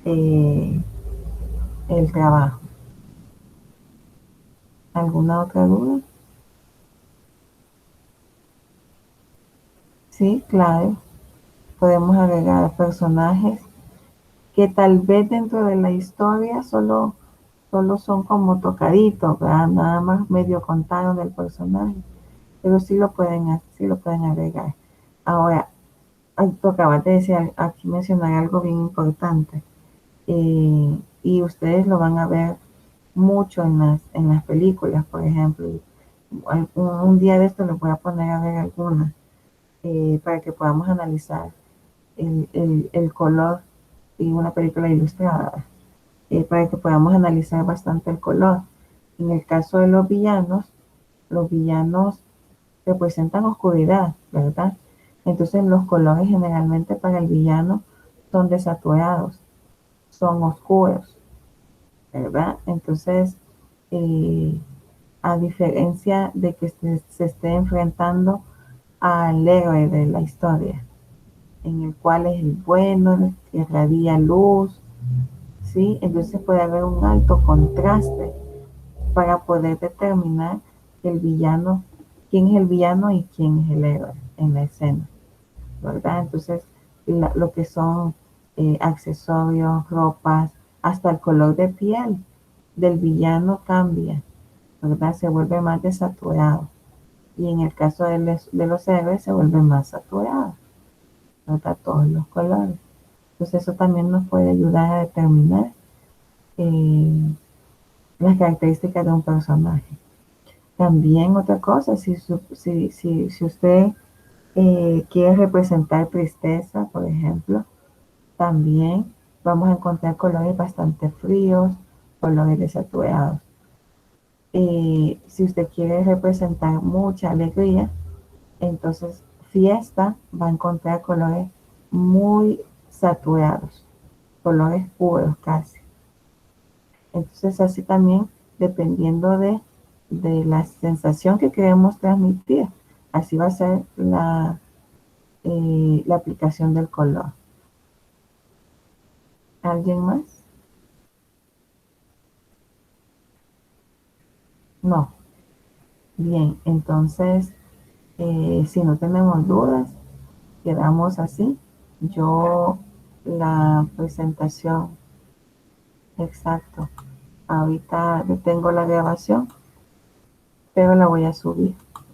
eh, el trabajo. ¿Alguna otra duda? Sí, claro. Podemos agregar personajes que tal vez dentro de la historia solo son como tocaditos, ¿verdad? Nada más medio contaron del personaje, pero sí lo pueden agregar. Ahora, tú acabas de decir aquí mencionar algo bien importante, y ustedes lo van a ver mucho en las películas, por ejemplo. Un día de esto les voy a poner a ver algunas, para que podamos analizar el color y una película ilustrada, para que podamos analizar bastante el color. En el caso de los villanos representan oscuridad, ¿verdad? Entonces los colores generalmente para el villano son desaturados, son oscuros, ¿verdad? Entonces, eh, a diferencia de que se esté enfrentando al héroe de la historia, en el cual es el bueno, que irradia luz, ¿sí? Entonces puede haber un alto contraste para poder determinar el villano, quién es el villano y quién es el héroe en la escena, ¿verdad? Entonces, lo que son accesorios, ropas, hasta el color de piel del villano cambia, ¿verdad? Se vuelve más desaturado. Y en el caso de los héroes se vuelve más saturado, ¿verdad? Todos los colores. Entonces eso también nos puede ayudar a determinar eh, las características de un personaje. También otra cosa, si usted quiere representar tristeza, por ejemplo, también vamos a encontrar colores bastante fríos, colores desaturados. Si usted quiere representar mucha alegría, entonces fiesta va a encontrar colores muy saturados, colores puros casi. Entonces así también, dependiendo de la sensación que queremos transmitir, así va a ser la aplicación del color. ¿Alguien más? No. Bien, entonces, si no tenemos dudas, quedamos así. Yo la presentación, exacto. Ahorita detengo la grabación, pero la voy a subir.